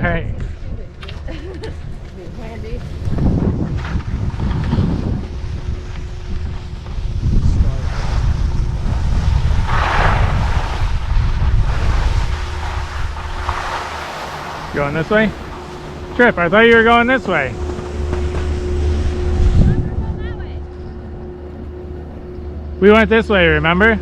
right. Handy. Going this way? Tripp, I thought you were going this way. We went this way, remember?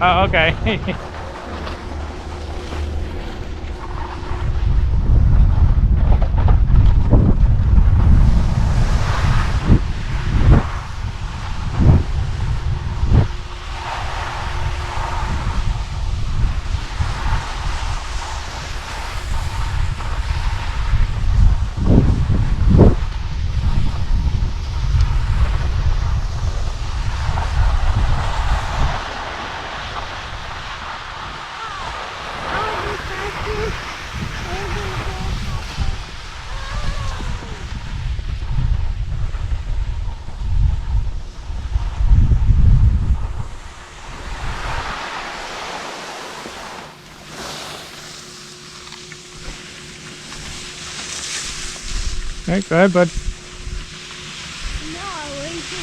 Oh, okay. Alright, go ahead, bud. No, I went to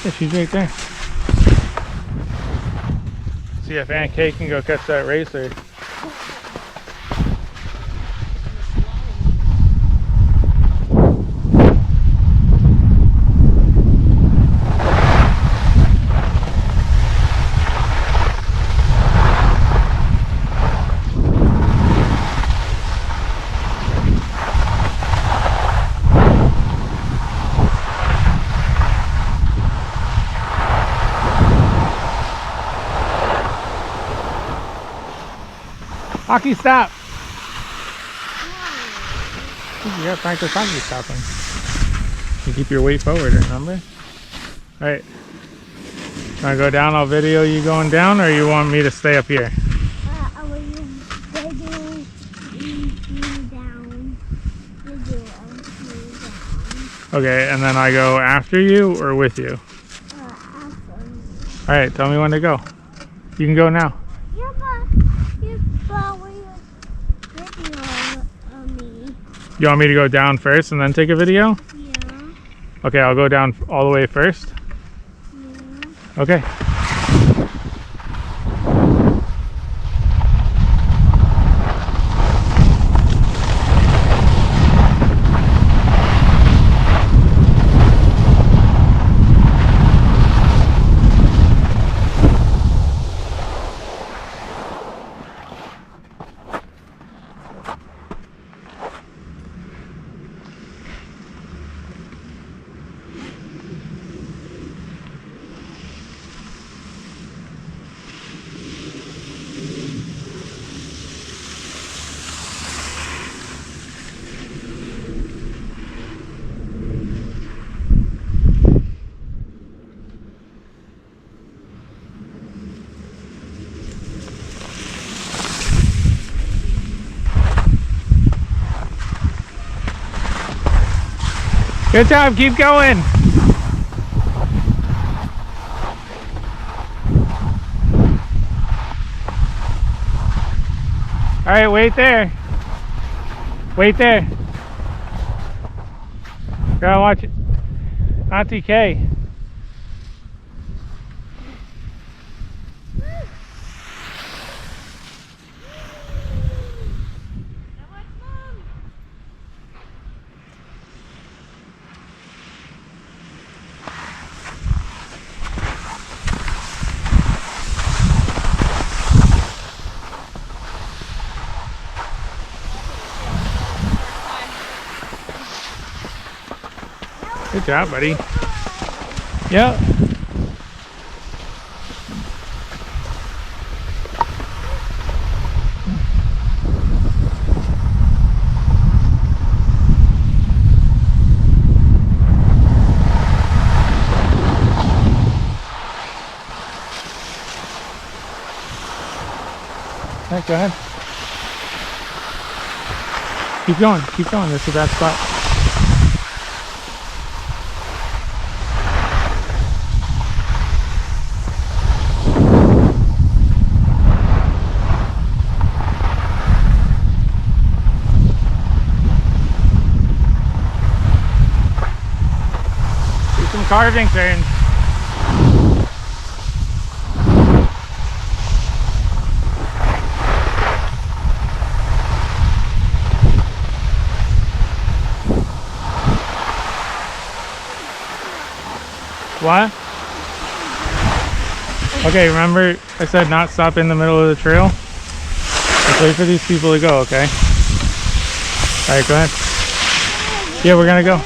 Yeah, she's right there. See if Aunt Kay can go catch that racer. Hockey, stop! You gotta practice hockey stopping. You keep your weight forward, remember? Alright. Wanna go down? I'll video you going down, or you want me to stay up here? will you video me down? Video of me down. Okay, and then I go after you or with you? After. Alright, tell me when to go. You can go now. Yeah, but will you video of me? You want me to go down first and then take a video? Yeah. Okay, I'll go down all the way first. Yeah. Okay. Good job, keep going. All right, wait there. Wait there. Gotta watch it. Auntie Kay. Good job, buddy. Yep. All right, go ahead. Keep going, keep going. This is that spot. carving turns. What? Okay, remember I said not stop in the middle of the trail? Let's wait for these people to go, okay? Alright, go ahead. Yeah, we're gonna go.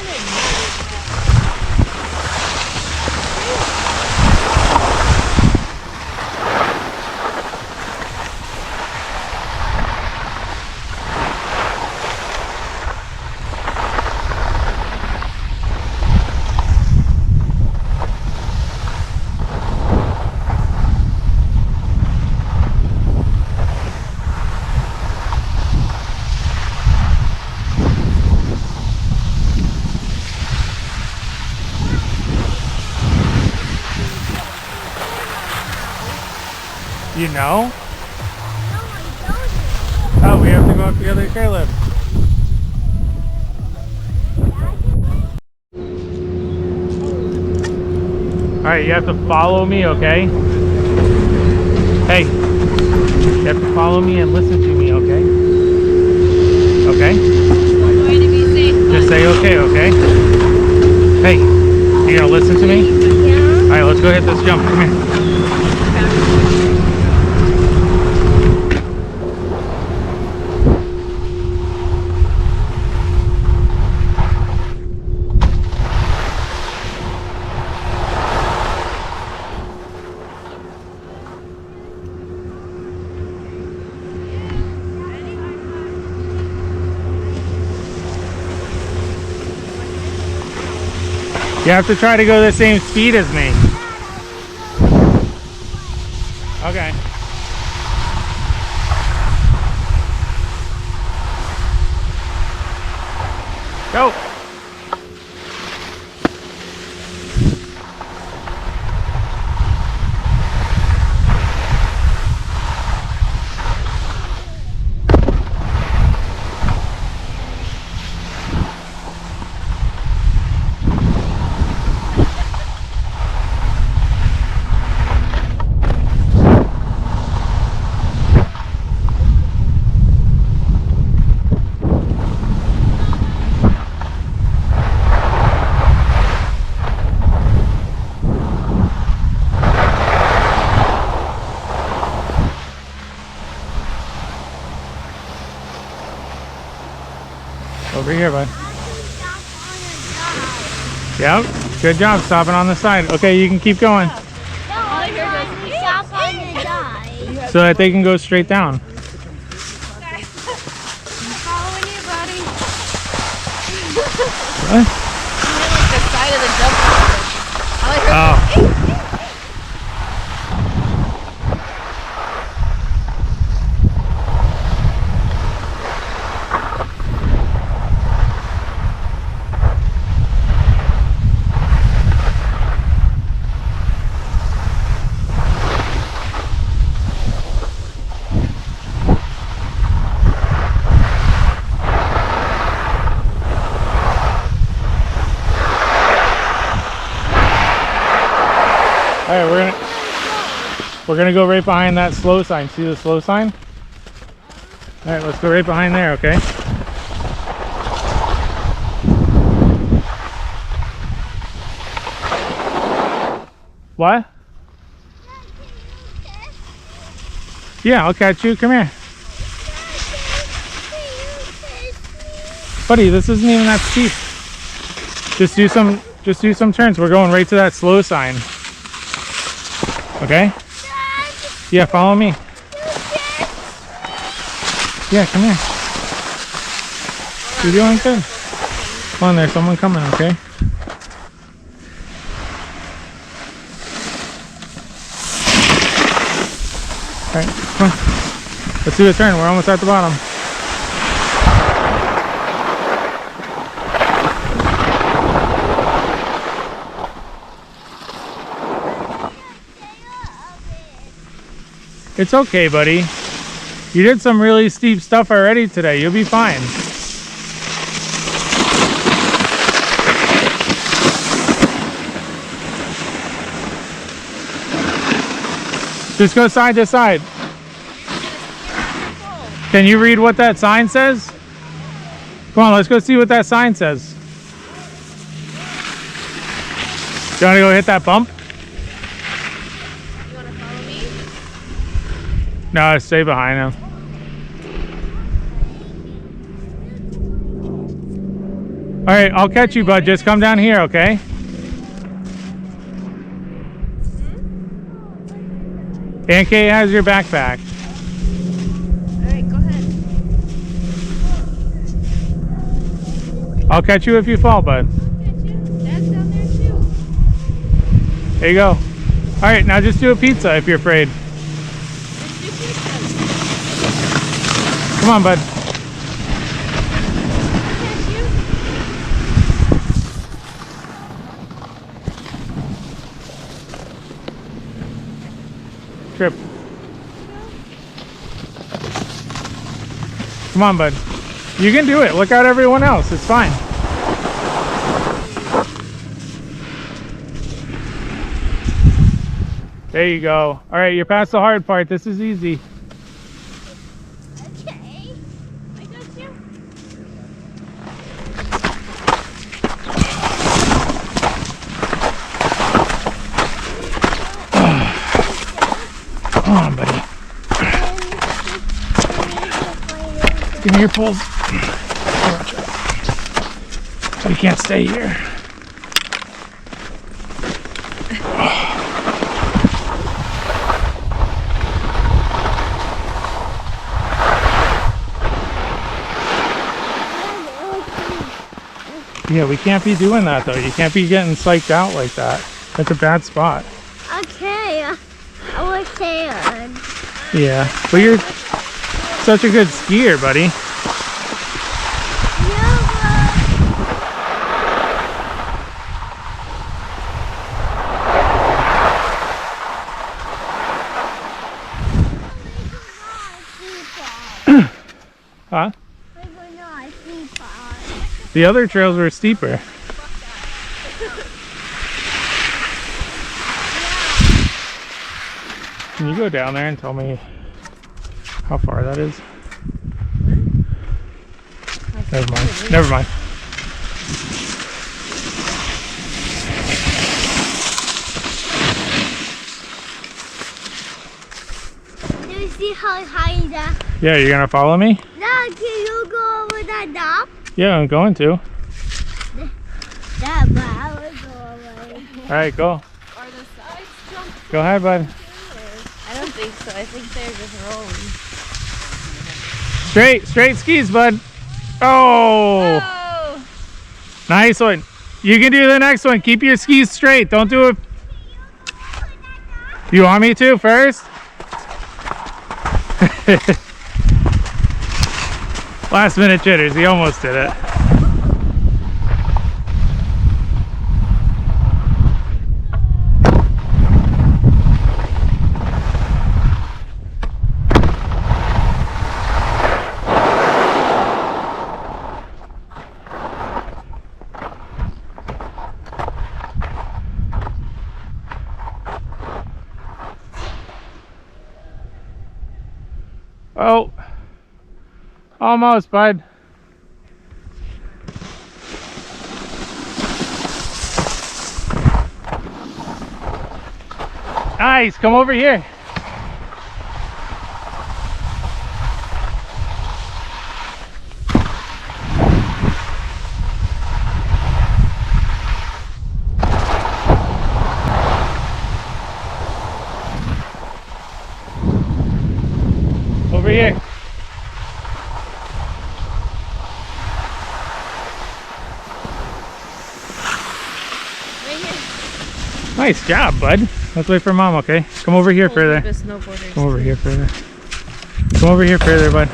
You know? No, I Oh, we have to go up the other chairlift. Alright, you have to follow me, okay? Hey, you have to follow me and listen to me, okay? Okay? Just say okay, okay? Hey, you gonna listen to me? Yeah. Alright, let's go hit this jump. Come here. You have to try to go the same speed as me. Okay. Go. Over here, bud. Yep. Good job stopping on the side. Okay, you can keep going. Stop on the die. So that they can go straight down. Following you, buddy. What? Like the side of the jump. Oh. All right, we're gonna go right behind that slow sign. See the slow sign? All right, let's go right behind there, okay? What? Yeah, I'll catch you. Come here. Buddy, this isn't even that steep. Just do some turns. We're going right to that slow sign. Okay? Yeah, follow me. Yeah, come here. You're doing good. Come on, there's someone coming, okay? Alright, come on. Let's do a turn. We're almost at the bottom. It's okay, buddy. You did some really steep stuff already today. You'll be fine. Just go side to side. Can you read what that sign says? Come on, let's go see what that sign says. You want to go hit that bump? You want to follow me? No, stay behind him. All right, I'll catch you, bud. Just come down here, okay? Aunt Kate has your backpack. Alright, go ahead. I'll catch you if you fall, bud. I'll catch you. Dad's down there too. There you go. All right, now just do a pizza if you're afraid. Let's do pizza. Come on, bud. I'll catch you. Tripp. Come on, bud. You can do it. Look out everyone else. It's fine. There you go. All right, you're past the hard part. This is easy. Okay. I got you. Come on, buddy. Give me your pulls. We can't stay here. Yeah, we can't be doing that though. You can't be getting psyched out like that. That's a bad spot. Okay, I was scared. Yeah, but you're such a good skier, buddy. Huh? The other trails were steeper. Can you go down there and tell me how far that is? Never mind. Never mind. Do you see how high that? Yeah, you're gonna follow me? Now, can you go over that dock? Yeah, I'm going to. Yeah, but I will go away. All right, go. Are the sides jumped? Go ahead, bud. I don't think so. I think they're just rolling. Straight skis, bud. Oh, Oh! nice one. You can do the next one. Keep your skis straight. Don't do it. You want me to first? Last minute jitters. He almost did it. Oh, almost, bud. Nice, come over here. Over here. Right here. Nice job, bud. Let's wait for mom, okay? Come over here further. The snowboarders. Come over here further. Come over here further, bud.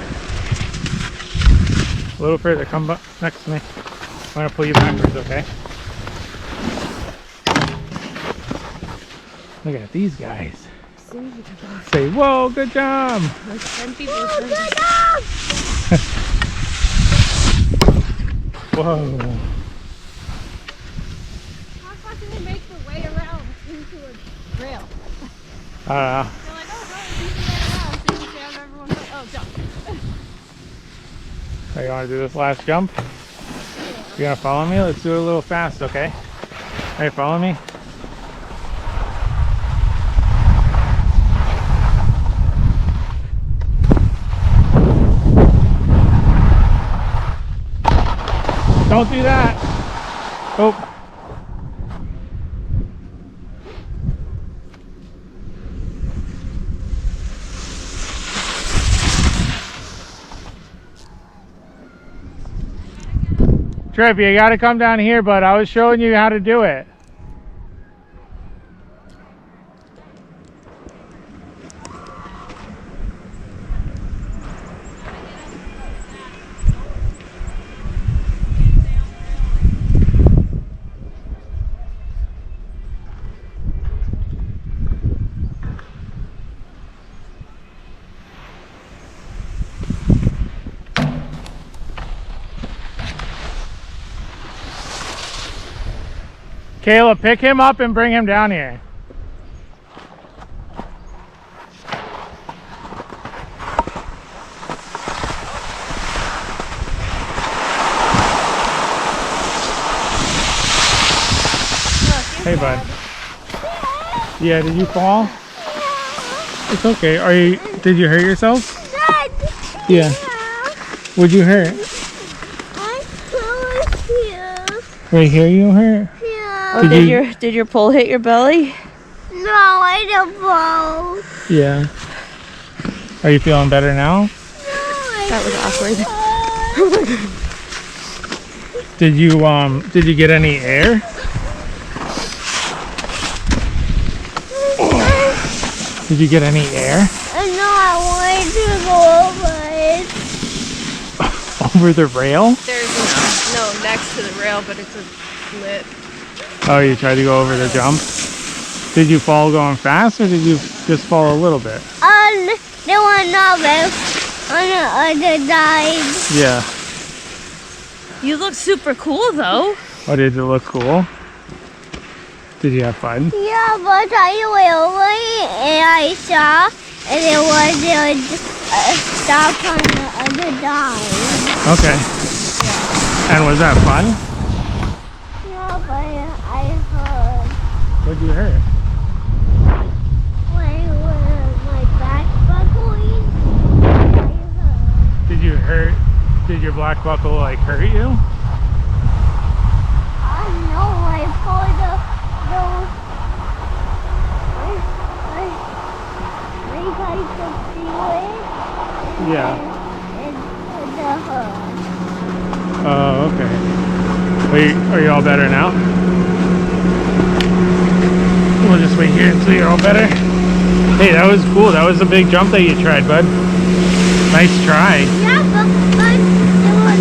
A little further. Come next to me. I'm gonna pull you backwards, okay? Look at these guys. Say, whoa, good job. Like 10 people. Whoa. How far can we make the way around into a rail? I don't know. They're like, oh, So you want to do this last jump? You gonna follow me? Let's do it a little fast, okay? Hey, follow me. Don't do that. Oh. Tripp, you gotta come down here, bud. I was showing you how to do it. Kayla, pick him up and bring him down here. Hey, bud. Yeah, did you fall? It's okay. Did you hurt yourself? Yeah. What'd you hurt? Right here you hurt? Oh, did your pole hit your belly? No, I don't fall. Yeah. Are you feeling better now? That was awkward. Did you get any air? Did you get any air? No, I wanted to go over it. Over the rail? There's no next to the rail, but it's a lip. Oh, you tried to go over the jump? Did you fall going fast or did you just fall a little bit? There was another on the other side. Yeah. You look super cool though. Oh, did it look cool? Did you have fun? Yeah, but I went over and I saw and there was a stop on the other side. Okay. And was that fun? Yeah, but I hurt. What'd you hurt? When my back buckling, I hurt. Did your black buckle like hurt you? No, I pulled I tried to feel it. Yeah. And the hurt. Oh, okay. Are you all better now? We'll just wait here until you're all better. Hey, that was cool. That was a big jump that you tried, bud. Nice try. Yeah, but they were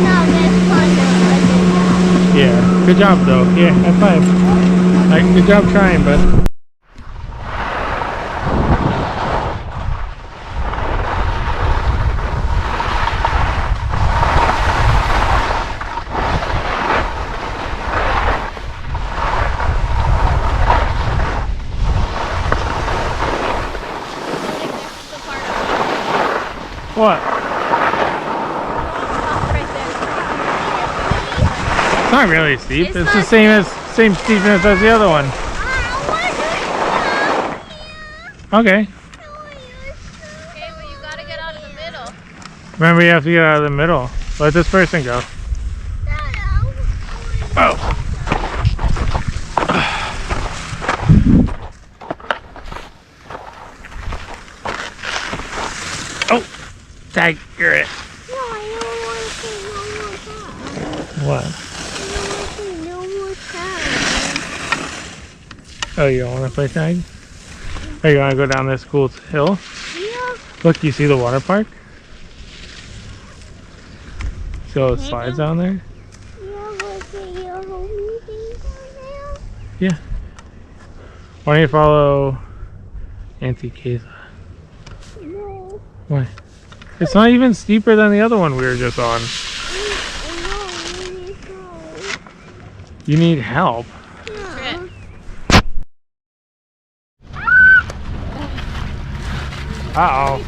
not as fun as other. Yeah. Good job, though. Yeah, high five. Good job trying, bud. What? It's not really steep. It's the same steepness as the other one. Okay. Okay, well you gotta get out of the middle. Remember, you have to get out of the middle. Let this person go. Oh. Oh. Tag, you're it. No, I don't want to say no more time. What? I don't want to say no more time. Oh, you don't want to play tag? Are you going to go down this cool hill? Yeah. Look, you see the water park? See all the slides down there? Yeah, but can you hold me things down there? Yeah. Why don't you follow Auntie Kayla? No. Why? It's not even steeper than the other one we were just on. You need help. Yeah. Uh-oh.